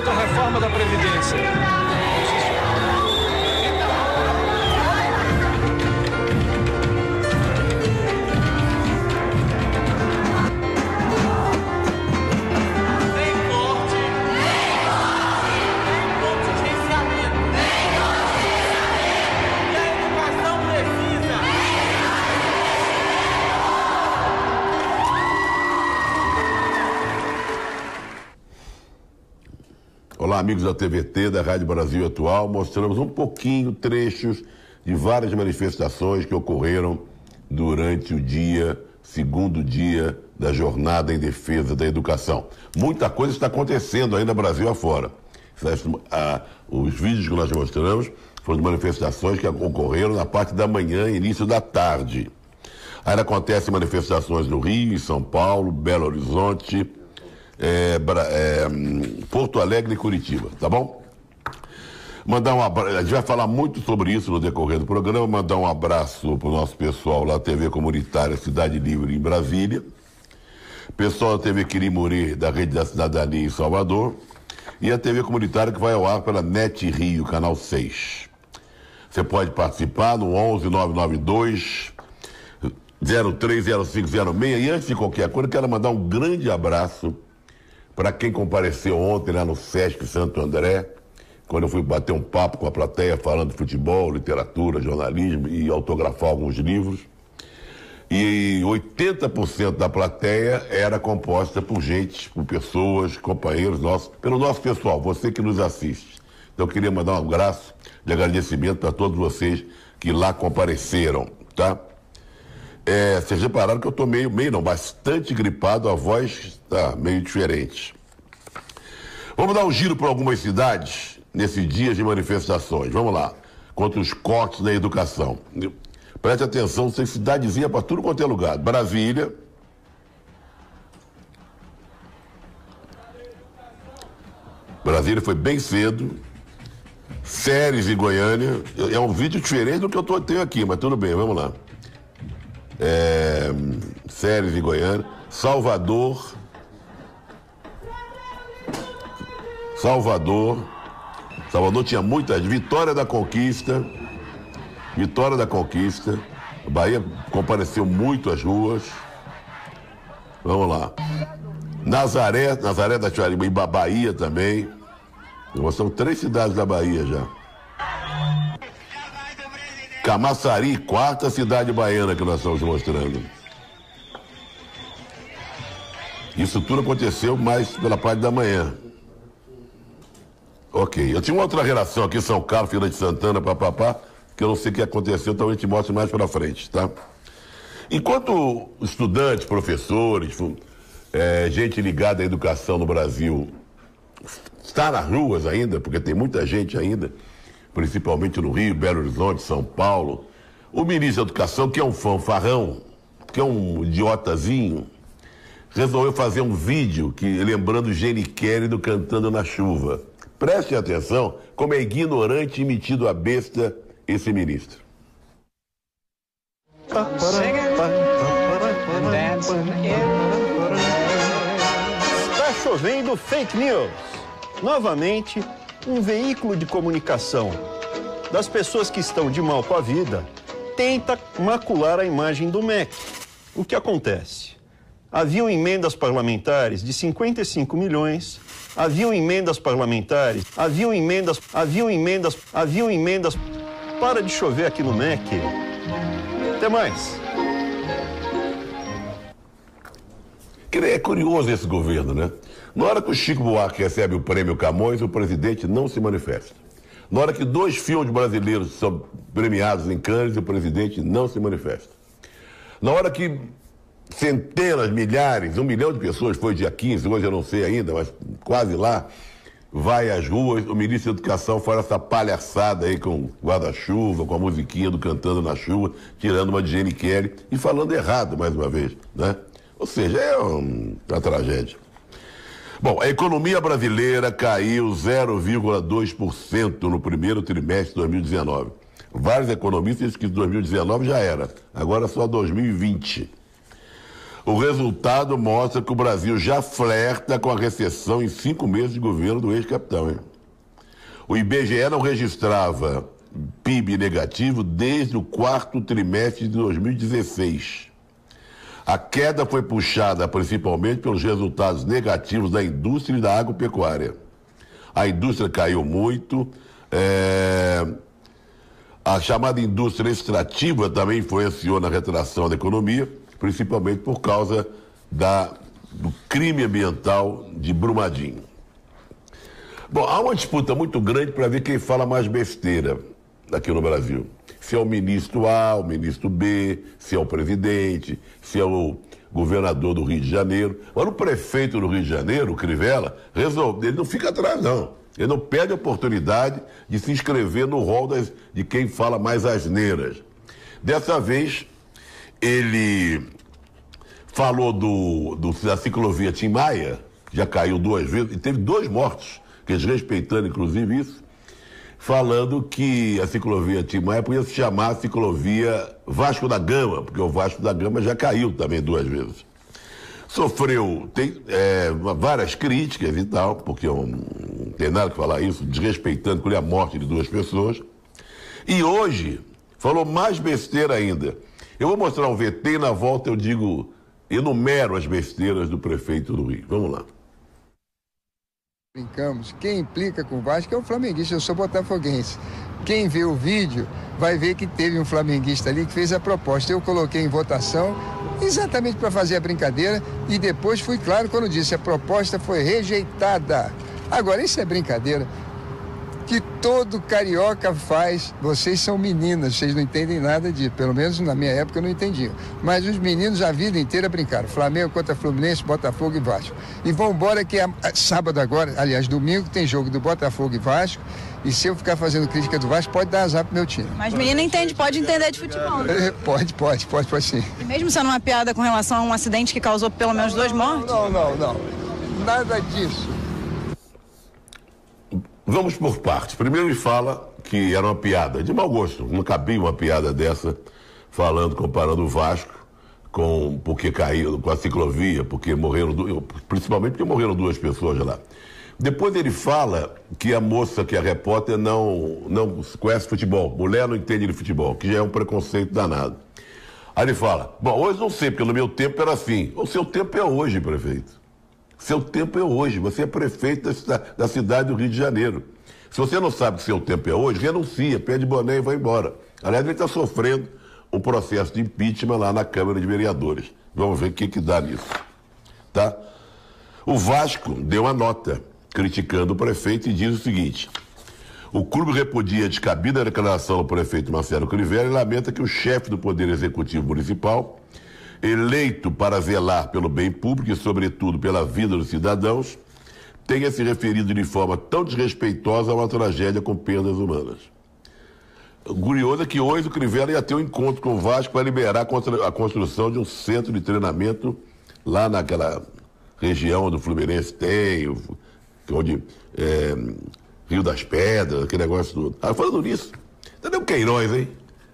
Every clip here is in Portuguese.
contra a reforma da Previdência. Olá, amigos da TVT, da Rádio Brasil Atual. Mostramos um pouquinho, trechos de várias manifestações que ocorreram durante o segundo dia da jornada em defesa da educação. Muita coisa está acontecendo ainda Brasil afora. Os vídeos que nós mostramos foram de manifestações que ocorreram na parte da manhã e início da tarde. Ainda acontecem manifestações no Rio, em São Paulo, Belo Horizonte, Porto Alegre e Curitiba, tá bom? A gente vai falar muito sobre isso no decorrer do programa. Mandar um abraço pro nosso pessoal lá, TV Comunitária Cidade Livre em Brasília, pessoal da TV Quirimuri, da Rede da Cidadania em Salvador, e a TV Comunitária que vai ao ar pela NET Rio, canal 6. Você pode participar no 11-992 030506. E antes de qualquer coisa, eu quero mandar um grande abraço para quem compareceu ontem lá no Sesc Santo André, quando eu fui bater um papo com a plateia falando de futebol, literatura, jornalismo e autografar alguns livros. E 80% da plateia era composta por gente, por pessoas, companheiros nossos, pelo nosso pessoal, você que nos assiste. Então eu queria mandar um abraço de agradecimento para todos vocês que lá compareceram, tá? Vocês repararam que eu estou bastante gripado, a voz está meio diferente. Vamos dar um giro por algumas cidades nesses dias de manifestações. Vamos lá. Contra os cortes na educação. Preste atenção, tem cidadezinha para tudo quanto é lugar. Brasília. Brasília foi bem cedo. Séries em Goiânia. É um vídeo diferente do que eu tenho aqui, mas tudo bem, vamos lá. Séries em Goiânia, Salvador, tinha muitas, Vitória da Conquista, a Bahia compareceu muito às ruas, vamos lá, Nazaré da Tijuana, Bahia também, são 3 cidades da Bahia já. Camaçari, 4ª cidade baiana que nós estamos mostrando. Isso tudo aconteceu mais pela parte da manhã. Ok, eu tinha uma outra relação aqui, São Carlos, Feira de Santana, papapá, que eu não sei o que aconteceu, então a gente mostra mais pra frente, tá? Enquanto estudantes, professores, gente ligada à educação no Brasil está nas ruas ainda, porque tem muita gente ainda, principalmente no Rio, Belo Horizonte, São Paulo, o ministro da Educação, que é um fanfarrão, que é um idiotazinho, resolveu fazer um vídeo lembrando Gene Kelly do Cantando na Chuva. Prestem atenção como é ignorante e metido a besta esse ministro. Está chovendo fake news. Novamente, um veículo de comunicação das pessoas que estão de mal com a vida tenta macular a imagem do MEC. O que acontece? Haviam emendas parlamentares de 55 milhões, haviam emendas. Para de chover aqui no MEC. Até mais. É curioso esse governo, né? Na hora que o Chico Buarque recebe o prêmio Camões, o presidente não se manifesta. Na hora que 2 filmes brasileiros são premiados em Cannes, o presidente não se manifesta. Na hora que centenas, milhares, 1 milhão de pessoas, foi dia 15, hoje eu não sei ainda, mas quase lá, vai às ruas, o ministro da Educação faz essa palhaçada aí com guarda-chuva, com a musiquinha do Cantando na Chuva, tirando uma de Gene Kelly e falando errado mais uma vez, né? Ou seja, é uma tragédia. Bom, a economia brasileira caiu 0,2% no primeiro trimestre de 2019. Vários economistas dizem que 2019 já era, agora só 2020. O resultado mostra que o Brasil já flerta com a recessão em 5 meses de governo do ex-capitão, hein? O IBGE não registrava PIB negativo desde o 4º trimestre de 2016. A queda foi puxada principalmente pelos resultados negativos da indústria e da agropecuária. A indústria caiu muito, a chamada indústria extrativa também influenciou na retração da economia, principalmente por causa do crime ambiental de Brumadinho. Bom, há uma disputa muito grande para ver quem fala mais besteira aqui no Brasil. Se é o ministro A, o ministro B, se é o presidente, se é o governador do Rio de Janeiro. Agora, o prefeito do Rio de Janeiro, o Crivella, ele não fica atrás, não. Ele não perde a oportunidade de se inscrever no rol de quem fala mais asneiras. Dessa vez, ele falou da ciclovia Tim Maia, que já caiu 2 vezes, e teve 2 mortos, respeitando inclusive isso, falando que a ciclovia Tim Maia podia se chamar ciclovia Vasco da Gama, porque o Vasco da Gama já caiu também 2 vezes. Sofreu, várias críticas e tal, porque não tem nada que falar isso, desrespeitando a morte de 2 pessoas. E hoje, falou mais besteira ainda. Eu vou mostrar um VT e na volta eu enumero as besteiras do prefeito do Rio. Vamos lá. Brincamos, quem implica com o Vasco é o flamenguista, eu sou botafoguense. Quem vê o vídeo vai ver que teve um flamenguista ali que fez a proposta. Eu coloquei em votação exatamente para fazer a brincadeira e depois fui claro quando disse a proposta foi rejeitada. Agora, isso é brincadeira que todo carioca faz. Vocês são meninas, vocês não entendem nada disso. Pelo menos na minha época eu não entendia. Mas os meninos a vida inteira brincaram. Flamengo contra Fluminense, Botafogo e Vasco. E vão embora que sábado agora, aliás, domingo, tem jogo do Botafogo e Vasco. E se eu ficar fazendo crítica do Vasco, pode dar azar pro meu time. Mas menino pode entender de futebol, né? Pode sim. E mesmo sendo uma piada com relação a um acidente que causou pelo menos 2 mortes? Não. Nada disso. Vamos por partes. Primeiro ele fala que era uma piada de mau gosto. Não cabia uma piada dessa, comparando o Vasco porque caiu com a ciclovia, porque principalmente porque morreram 2 pessoas lá. Depois ele fala que a moça, que é a repórter, não conhece futebol. Mulher não entende de futebol, que já é um preconceito danado. Aí ele fala, bom, hoje não sei, porque no meu tempo era assim. O seu tempo é hoje, prefeito. Seu tempo é hoje. Você é prefeito da cidade do Rio de Janeiro. Se você não sabe que seu tempo é hoje, renuncia, pede boné e vai embora. Aliás, ele está sofrendo um processo de impeachment lá na Câmara de Vereadores. Vamos ver o que dá nisso. Tá? O Vasco deu uma nota criticando o prefeito e diz o seguinte: o clube repudia a descabida declaração do prefeito Marcelo Crivella e lamenta que o chefe do Poder Executivo Municipal, eleito para zelar pelo bem público e, sobretudo, pela vida dos cidadãos, tenha se referido de forma tão desrespeitosa a uma tragédia com perdas humanas. O curioso é que hoje o Crivella ia ter um encontro com o Vasco para liberar a construção de um centro de treinamento lá naquela região onde o Fluminense tem, onde Rio das Pedras, aquele negócio todo. Falando nisso, entendeu o Queiroz, hein?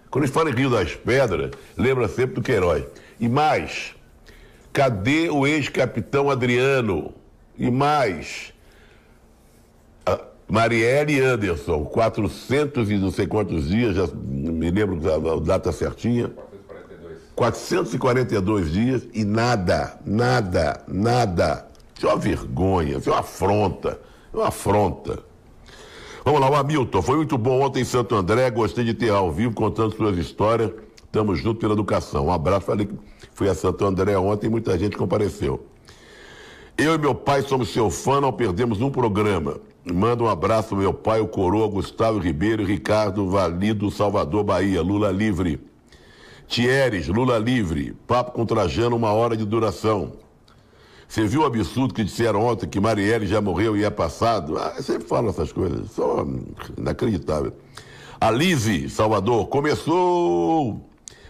Quando a gente fala em Rio das Pedras, lembra sempre do Queiroz. E mais, cadê o ex-capitão Adriano? E mais, Marielle e Anderson, 400 e não sei quantos dias, já me lembro a data certinha. 442 dias e nada. Isso é uma vergonha, isso é uma afronta. Vamos lá, o Hamilton, foi muito bom ontem em Santo André, gostei de ter ao vivo contando suas histórias. Estamos juntos pela educação. Um abraço, falei que fui a Santo André ontem e muita gente compareceu. Eu e meu pai somos seu fã, não perdemos um programa. Manda um abraço ao meu pai, o Coroa, Gustavo Ribeiro e Ricardo Valido, Salvador, Bahia. Lula livre. Thieres, Lula livre. Papo com Trajano, 1 hora de duração. Você viu o absurdo que disseram ontem que Marielle já morreu e é passado? Eu sempre falo essas coisas, só inacreditável. Alize, Salvador, começou!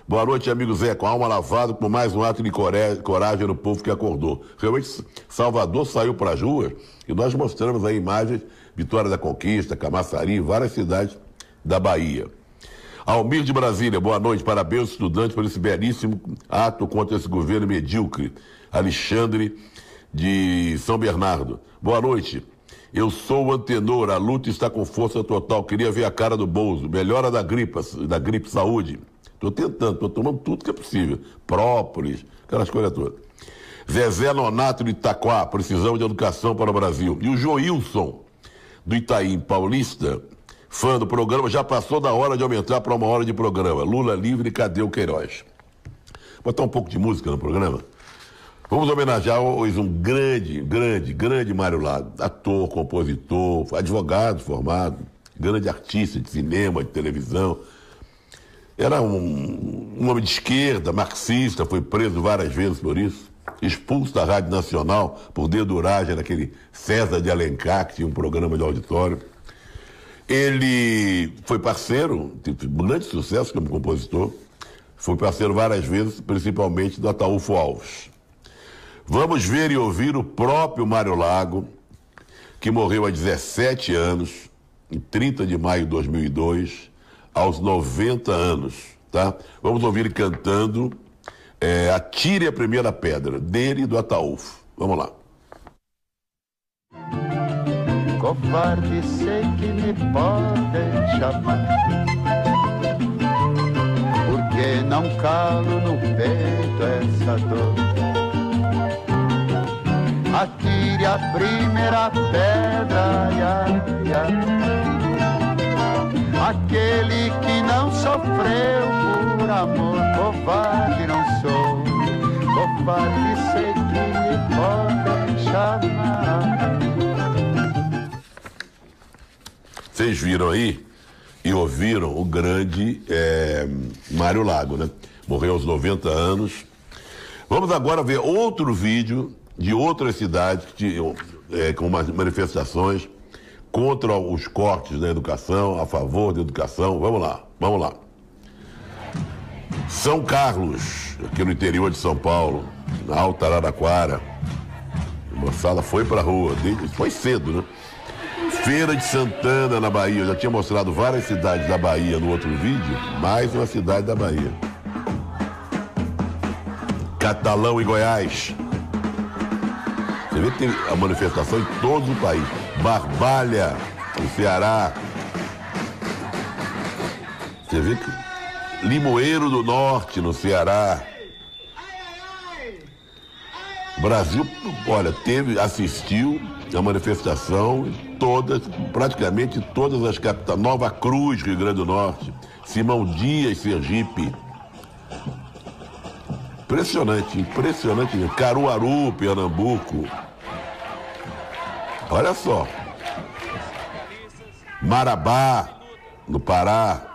Boa noite, amigo Zé, com a alma lavada por mais um ato de coragem no povo que acordou. Realmente, Salvador saiu para as ruas e nós mostramos aí imagens, Vitória da Conquista, Camaçari, várias cidades da Bahia. Almir de Brasília, boa noite, parabéns aos estudantes por esse belíssimo ato contra esse governo medíocre. Alexandre de São Bernardo, boa noite. Eu sou o Antenor, a luta está com força total, queria ver a cara do Bozo, melhora da gripe, saúde. Estou tentando, estou tomando tudo que é possível, própolis, aquelas coisas todas. Zezé Nonato de Itaquá, precisamos de educação para o Brasil. E o Joilson, do Itaim Paulista, fã do programa, já passou da hora de aumentar para 1 hora de programa. Lula livre, cadê o Queiroz? Vou botar um pouco de música no programa. Vamos homenagear hoje um grande Mário Lago, ator, compositor, advogado formado, grande artista de cinema, de televisão. Era um homem de esquerda, marxista, foi preso várias vezes por isso, expulso da Rádio Nacional por deduragem daquele César de Alencar, que tinha um programa de auditório. Ele foi parceiro, teve grande sucesso como compositor, foi parceiro várias vezes, principalmente do Ataúfo Alves. Vamos ver e ouvir o próprio Mário Lago, que morreu há 17 anos, em 30 de maio de 2002, aos 90 anos, tá? Vamos ouvir ele cantando Atire a Primeira Pedra, dele e do Ataúfo. Vamos lá. Covarde, sei que me podem chamar, porque não calo no peito essa dor. Atire a primeira pedra, aquele que não sofreu por amor. Covarde não sou, covarde sei que me podem chamar. Vocês viram aí e ouviram o grande Mário Lago, né? Morreu aos 90 anos. Vamos agora ver outro vídeo de outras cidades que tinham, com manifestações contra os cortes na educação, a favor da educação. Vamos lá. São Carlos, aqui no interior de São Paulo, na Alta Araraquara. A moçada foi pra rua, foi cedo, né? Feira de Santana, na Bahia. Eu já tinha mostrado várias cidades da Bahia no outro vídeo, mais uma cidade da Bahia. Catalão e Goiás. Você vê que tem a manifestação em todo o país. Barbalha, no Ceará. Você vê que Limoeiro do Norte, no Ceará. O Brasil, olha, assistiu a manifestação em praticamente todas as capitais. Nova Cruz, Rio Grande do Norte. Simão Dias, Sergipe. Impressionante. Caruaru, Pernambuco. Olha só. Marabá, no Pará.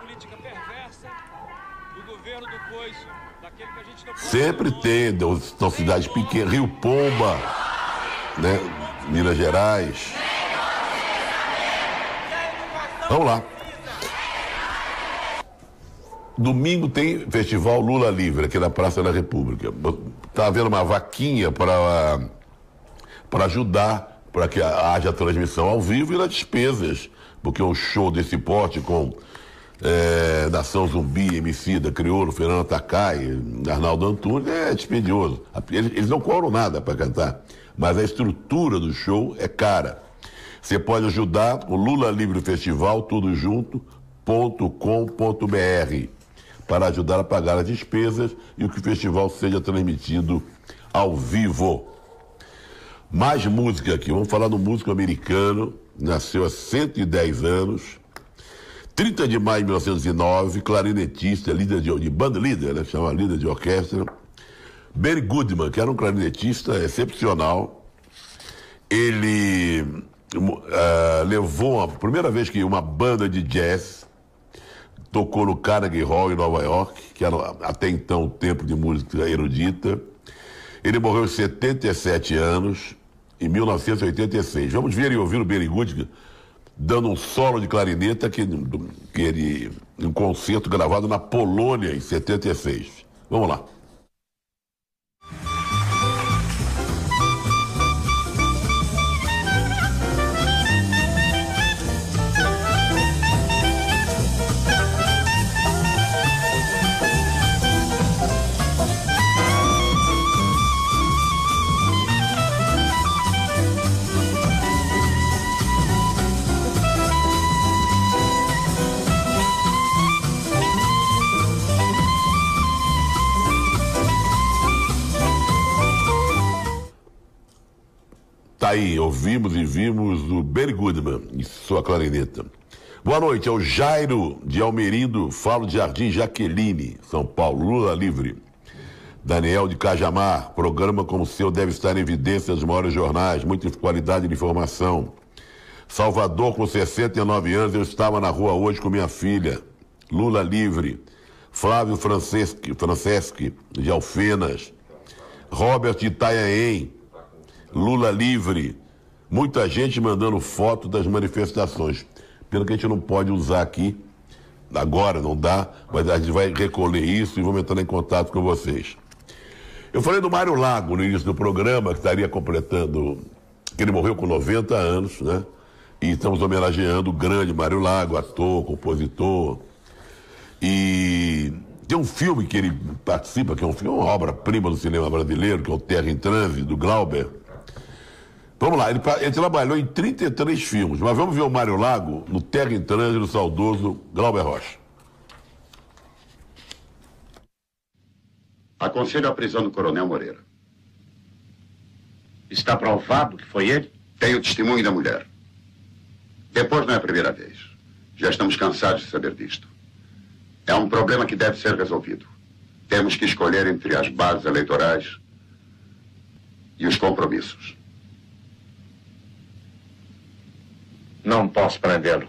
Sempre tem, são cidades pequenas. Rio Pomba, né? Minas Gerais. Vamos lá. Domingo tem Festival Lula Livre, aqui na Praça da República. Está havendo uma vaquinha para ajudar, para que haja transmissão ao vivo e nas despesas, porque um show desse porte com Nação Zumbi, Emicida, Criolo, Fernando Takai, Arnaldo Antunes, é dispendioso. Eles não cobram nada para cantar, mas a estrutura do show é cara. Você pode ajudar o Lula Livre Festival, tudo junto.com.br, para ajudar a pagar as despesas e o que o festival seja transmitido ao vivo. Mais música aqui, vamos falar do músico americano, nasceu há 110 anos, 30 de maio de 1909, clarinetista, líder de banda líder, né, chama líder de orquestra. Benny Goodman, que era um clarinetista excepcional, ele levou a primeira vez que uma banda de jazz tocou no Carnegie Hall em Nova York, que era até então o templo de música erudita. Ele morreu aos 77 anos, em 1986. Vamos ver e ouvir o Benny Goodman dando um solo de clarineta um concerto gravado na Polônia em 76. Vamos lá. tá aí, ouvimos e vimos o Benny Goodman e sua clarineta. Boa noite, é o Jairo de Almerindo, falo de Jardim Jaqueline, São Paulo, Lula livre. Daniel de Cajamar, programa como o seu deve estar em evidência nos maiores jornais, muita qualidade de informação. Salvador, com 69 anos, eu estava na rua hoje com minha filha. Lula livre. Flávio Franceschi, de Alfenas. Robert de Itanhaém, Lula livre. Muita gente mandando foto das manifestações. Pelo que a gente não pode usar aqui, agora não dá, mas a gente vai recolher isso e vamos entrar em contato com vocês. Eu falei do Mário Lago no início do programa, que estaria completando, que ele morreu com 90 anos, né? E estamos homenageando o grande Mário Lago, ator, compositor. E tem um filme que ele participa, que é um filme, uma obra-prima do cinema brasileiro, que é o Terra em Trânsito, do Glauber. Vamos lá, ele trabalhou em 33 filmes, mas vamos ver o Mário Lago no Terra em Trânsito do saudoso Glauber Rocha. Aconselho a prisão do Coronel Moreira. Está provado que foi ele? Tenho testemunho da mulher. Depois não é a primeira vez. Já estamos cansados de saber disto. É um problema que deve ser resolvido. Temos que escolher entre as bases eleitorais e os compromissos. Não posso prendê-lo.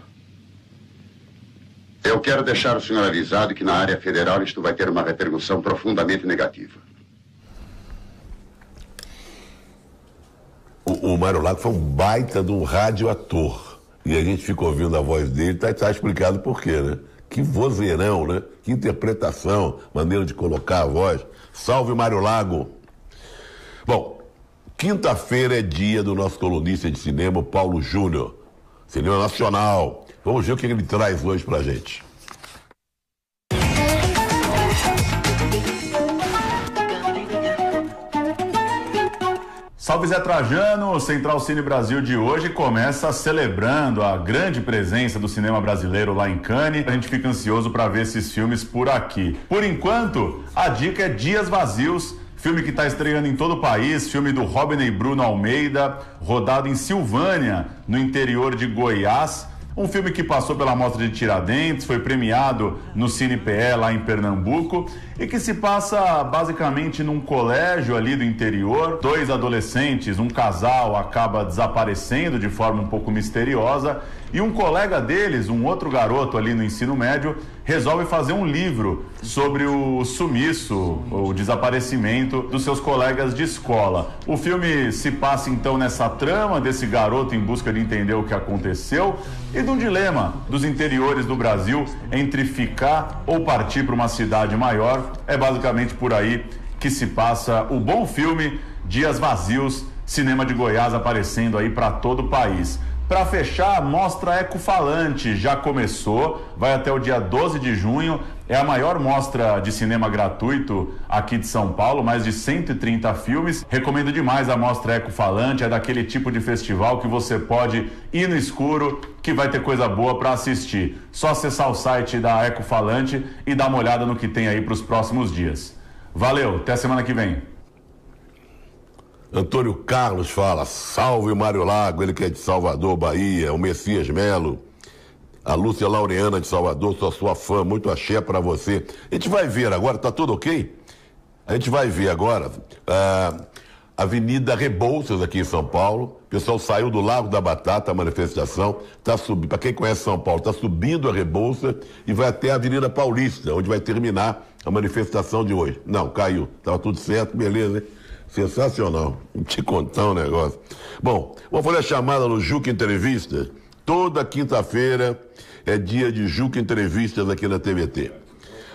Eu quero deixar o senhor avisado que na área federal isto vai ter uma repercussão profundamente negativa. O Mário Lago foi um baita de um radioator. E a gente fica ouvindo a voz dele, tá explicado por quê, né? Que vozeirão, né? Que interpretação, maneira de colocar a voz. Salve, Mário Lago! Bom, quinta-feira é dia do nosso colunista de cinema, Paulo Júnior. Cinema nacional. Vamos ver o que ele traz hoje pra gente. Salve Zé Trajano, o Central Cine Brasil de hoje começa celebrando a grande presença do cinema brasileiro lá em Cannes. A gente fica ansioso para ver esses filmes por aqui. Por enquanto, a dica é Dias Vazios, filme que está estreando em todo o país, filme do Rodney Bruno Almeida, rodado em Silvânia, no interior de Goiás. Um filme que passou pela Mostra de Tiradentes, foi premiado no Cine PE lá em Pernambuco e que se passa basicamente num colégio ali do interior. 2 adolescentes, um casal acaba desaparecendo de forma um pouco misteriosa e um colega deles, um outro garoto ali no ensino médio, resolve fazer um livro sobre o sumiço, o desaparecimento dos seus colegas de escola. O filme se passa então nessa trama desse garoto em busca de entender o que aconteceu e de um dilema dos interiores do Brasil entre ficar ou partir para uma cidade maior. É basicamente por aí que se passa o bom filme Dias Vazios, cinema de Goiás aparecendo aí para todo o país. Para fechar, a Mostra Ecofalante já começou, vai até o dia 12 de junho, é a maior mostra de cinema gratuito aqui de São Paulo, mais de 130 filmes. Recomendo demais a Mostra Ecofalante, é daquele tipo de festival que você pode ir no escuro, que vai ter coisa boa para assistir. Só acessar o site da Ecofalante e dar uma olhada no que tem aí para os próximos dias. Valeu, até semana que vem. Antônio Carlos fala, salve o Mário Lago, ele que é de Salvador, Bahia, o Messias Melo, a Lúcia Laureana de Salvador, sou sua fã, muito axé pra você. A gente vai ver agora, tá tudo ok? A gente vai ver agora a Avenida Rebouças aqui em São Paulo, o pessoal saiu do Lago da Batata, a manifestação, tá subindo, pra quem conhece São Paulo, tá subindo a Rebouça e vai até a Avenida Paulista, onde vai terminar a manifestação de hoje. Não, caiu, tava tudo certo, beleza, hein? Sensacional. Vou te contar um negócio. Bom, vamos fazer a chamada no Juca Entrevistas. Toda quinta-feira é dia de Juca Entrevistas aqui na TVT.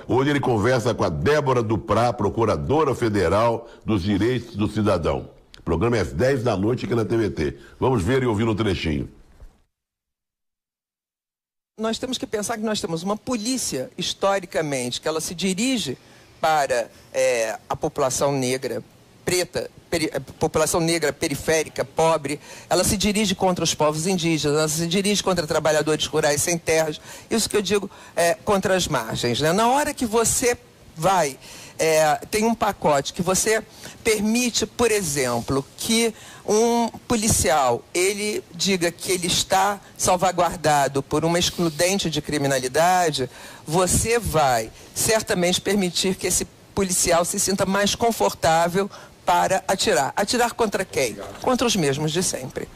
Hoje ele conversa com a Débora Duprá, procuradora federal dos direitos do cidadão. O programa é às 10 da noite aqui na TVT. Vamos ver e ouvir um trechinho. Nós temos que pensar que nós temos uma polícia, historicamente, que ela se dirige para a população negra, preta, população negra periférica, pobre, ela se dirige contra os povos indígenas, ela se dirige contra trabalhadores rurais sem terras, isso que eu digo contra as margens, né? Na hora que você tem um pacote que você permite, por exemplo, que um policial, ele diga que ele está salvaguardado por uma excludente de criminalidade, você vai certamente permitir que esse policial se sinta mais confortável para atirar. Atirar contra quem? Contra os mesmos de sempre.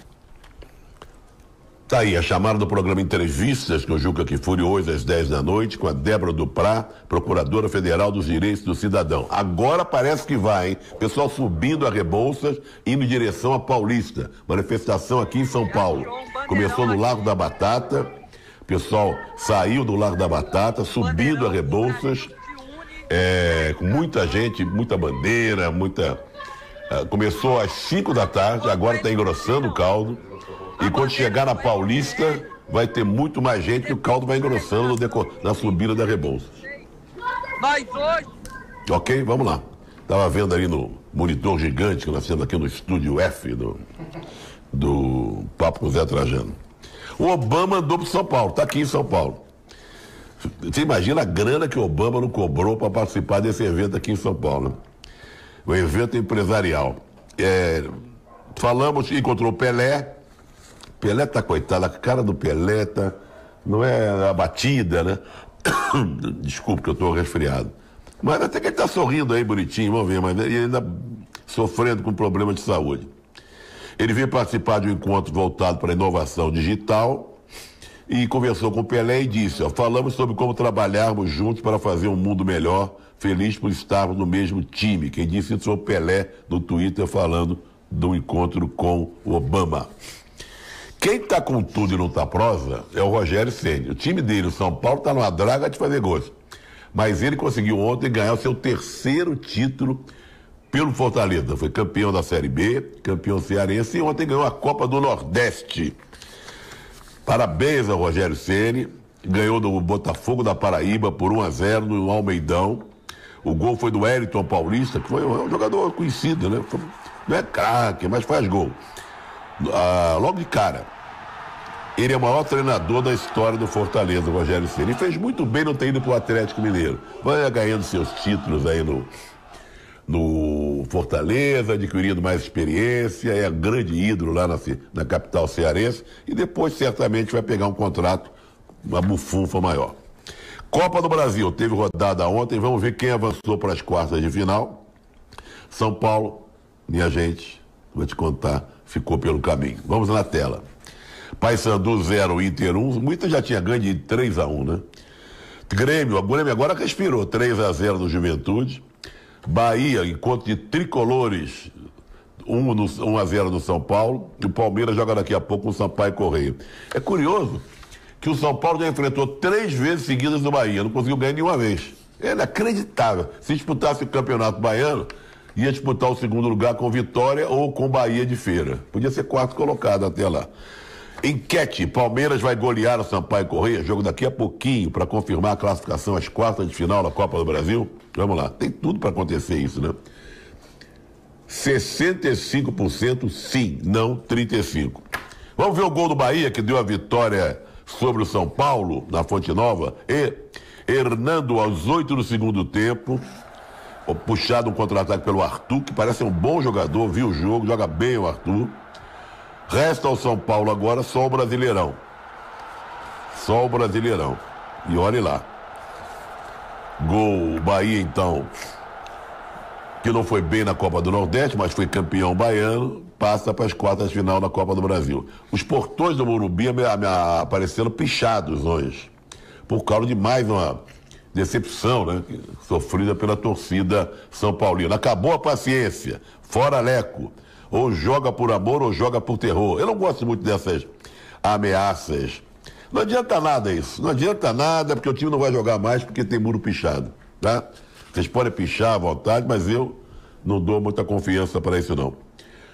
Tá aí a chamada do programa Entrevistas, que eu julgo aqui Fúria hoje às 10 da noite, com a Débora Duprá, Procuradora Federal dos Direitos do Cidadão. Agora parece que vai, hein? Pessoal subindo a Rebouças, indo em direção a Paulista. Manifestação aqui em São Paulo. Começou no Largo da Batata, o pessoal saiu do Largo da Batata, subindo a Rebouças, com muita gente, muita bandeira, começou às 5 da tarde, agora está engrossando o caldo. E quando chegar na Paulista, vai ter muito mais gente, que o caldo vai engrossando na subida da Rebouças. Ok, vamos lá. Estava vendo ali no monitor gigante que nós temos aqui no estúdio F do Papo com o Zé Trajano. O Obama andou para São Paulo, está aqui em São Paulo. Você imagina a grana que o Obama não cobrou para participar desse evento aqui em São Paulo, né? O evento empresarial. Encontrou o Pelé. Pelé tá coitado, a cara do Pelé tá, não é abatida, né? Desculpa que eu tô resfriado. Mas até que ele tá sorrindo aí, bonitinho, vamos ver, mas ele ainda sofrendo com problemas de saúde. Ele veio participar de um encontro voltado para a inovação digital e conversou com o Pelé e disse, falamos sobre como trabalharmos juntos para fazer um mundo melhor, feliz por estarmos no mesmo time. Quem disse isso foi o Pelé no Twitter falando do encontro com o Obama. Quem tá com tudo e não tá prosa é o Rogério Ceni. O time dele, o São Paulo, tá numa draga de fazer gols. Mas ele conseguiu ontem ganhar o seu 3º título pelo Fortaleza. Foi campeão da Série B, campeão cearense e ontem ganhou a Copa do Nordeste. Parabéns ao Rogério Ceni. Ganhou do Botafogo da Paraíba por 1-0 no Almeidão. O gol foi do Wellington Paulista, que foi um jogador conhecido, né? Não é craque, mas faz gol. Logo de cara, ele é o maior treinador da história do Fortaleza, o Rogério Ceni. Ele fez muito bem não ter ido pro Atlético Mineiro. Vai ganhando seus títulos aí no Fortaleza, adquirindo mais experiência, é grande ídolo lá na capital cearense e depois certamente vai pegar um contrato, uma bufunfa maior. Copa do Brasil, teve rodada ontem, vamos ver quem avançou para as quartas de final. São Paulo, minha gente, vou te contar, ficou pelo caminho. Vamos na tela. Paysandu 0, Inter 1. Muita já tinha ganho de 3-1, né? Grêmio agora respirou. 3-0 no Juventude. Bahia, encontro de tricolores. 1-0 no São Paulo. E o Palmeiras joga daqui a pouco com o Sampaio Correia. É curioso que o São Paulo já enfrentou 3 vezes seguidas no Bahia. Não conseguiu ganhar nenhuma vez. É inacreditável. Se disputasse o Campeonato Baiano, ia disputar o 2º lugar com Vitória ou com Bahia de Feira. Podia ser 4º colocado até lá. Enquete, Palmeiras vai golear o Sampaio Correia, jogo daqui a pouquinho para confirmar a classificação às quartas de final da Copa do Brasil. Vamos lá, tem tudo para acontecer isso, né? 65% sim, não 35%. Vamos ver o gol do Bahia que deu a vitória sobre o São Paulo na Fonte Nova. E Hernando aos 8 do segundo tempo. Puxado um contra-ataque pelo Arthur, que parece um bom jogador, viu o jogo, joga bem o Arthur. Resta ao São Paulo agora só o Brasileirão. Só o Brasileirão. E olhe lá. Gol Bahia, então, que não foi bem na Copa do Nordeste, mas foi campeão baiano, passa para as quartas de final da Copa do Brasil. Os portões do Morumbi me apareceram pichados hoje, por causa de mais uma decepção, né, sofrida pela torcida São Paulina. Acabou a paciência, fora Leco, ou joga por amor ou joga por terror. Eu não gosto muito dessas ameaças. Não adianta nada isso, não adianta nada, porque o time não vai jogar mais porque tem muro pichado, tá? Vocês podem pichar à vontade, mas eu não dou muita confiança para isso não.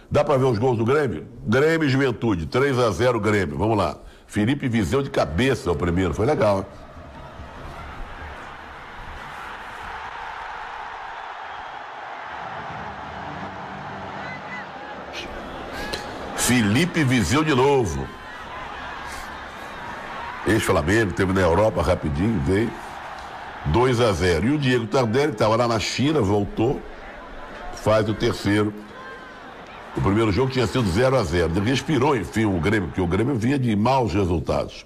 Dá para ver os gols do Grêmio? Grêmio e Juventude, 3-0 Grêmio, vamos lá. Felipe Viseu de cabeça o primeiro, foi legal, hein? Felipe Viseu de novo. Ex-Flamengo, teve na Europa rapidinho, veio. 2-0. E o Diego Tardelli estava lá na China, voltou, faz o terceiro. O primeiro jogo tinha sido 0-0. Ele respirou, enfim, o Grêmio, porque o Grêmio vinha de maus resultados.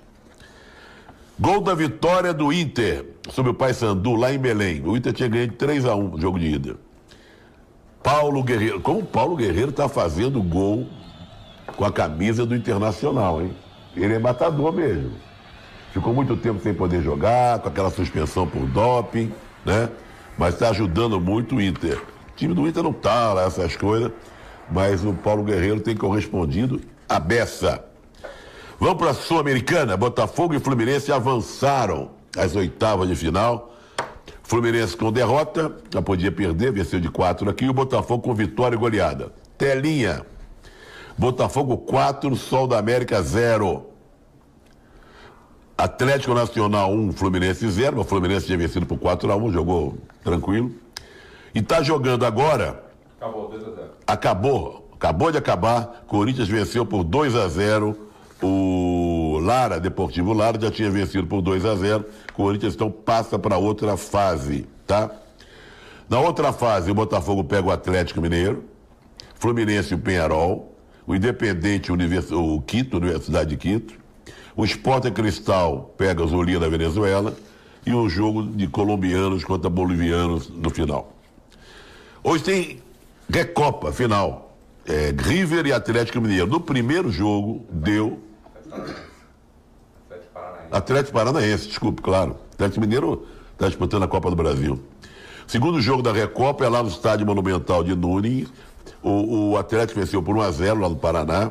Gol da vitória do Inter sobre o Paysandu, lá em Belém. O Inter tinha ganho de 3-1 no jogo de ida. Paulo Guerreiro. Como o Paulo Guerreiro está fazendo gol com a camisa do Internacional, hein? Ele é matador mesmo. Ficou muito tempo sem poder jogar, com aquela suspensão por doping, né? Mas está ajudando muito o Inter. O time do Inter não tá lá, essas coisas, mas o Paulo Guerreiro tem correspondido à beça. Vamos para a Sul-Americana. Botafogo e Fluminense avançaram às oitavas de final. Fluminense com derrota, já podia perder, venceu de 4 aqui. E o Botafogo com vitória e goleada. Telinha. Botafogo 4, Sol da América 0. Atlético Nacional 1, Fluminense 0. O Fluminense tinha vencido por 4-1, jogou tranquilo. E está jogando agora. Acabou, 2-0. Acabou de acabar. Corinthians venceu por 2-0. O Lara, Deportivo Lara, já tinha vencido por 2-0. Corinthians então passa para outra fase, tá? Na outra fase, o Botafogo pega o Atlético Mineiro, Fluminense e o Penharol, o Independente, o Quito, Universidade de Quito, o Sporting Cristal pega o Zulia da Venezuela e um jogo de colombianos contra bolivianos no final. Hoje tem Recopa final, River e Atlético Mineiro. No primeiro jogo deu Atlético Paranaense, desculpe, claro. Atlético Mineiro está disputando a Copa do Brasil. Segundo jogo da Recopa é lá no Estádio Monumental de Nunes. O Atlético venceu por 1-0 lá no Paraná.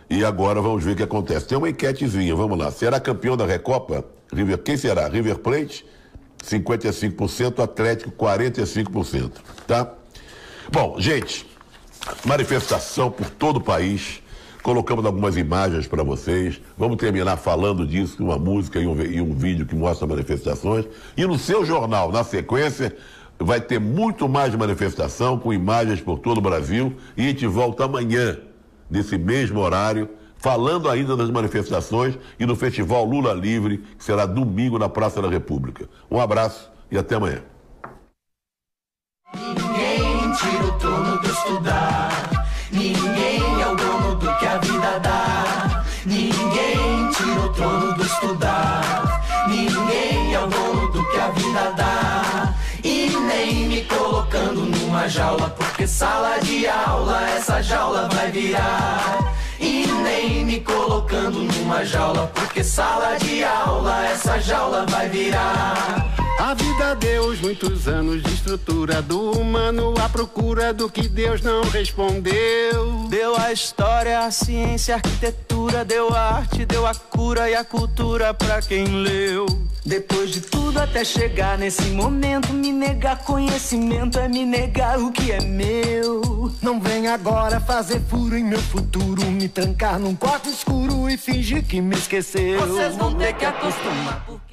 E agora vamos ver o que acontece. Tem uma enquetezinha, vamos lá. Será campeão da Recopa? Quem será? River Plate, 55%, Atlético, 45%. Tá? Bom, gente, manifestação por todo o país. Colocamos algumas imagens para vocês. Vamos terminar falando disso, uma música e um vídeo que mostra manifestações. E no seu jornal, na sequência, vai ter muito mais manifestação com imagens por todo o Brasil. E a gente volta amanhã, nesse mesmo horário, falando ainda das manifestações e do Festival Lula Livre, que será domingo na Praça da República. Um abraço e até amanhã. Ninguém tira o trono do estudar. Ninguém é o dono do que a vida dá. Ninguém tira o trono do estudar. Ninguém é o dono do que a vida dá. E nem me colocando numa jaula, porque sala de aula essa jaula vai virar. E nem me colocando numa jaula, porque sala de aula essa jaula vai virar. A vida deu muitos anos de estrutura do humano à procura do que Deus não respondeu. Deu a história, a ciência, a arquitetura, deu a arte, deu a cura e a cultura pra quem leu. Depois de tudo até chegar nesse momento, me negar conhecimento é me negar o que é meu. Não vem agora fazer furo em meu futuro, me trancar num quarto escuro e fingir que me esqueceu. Vocês vão ter que acostumar porque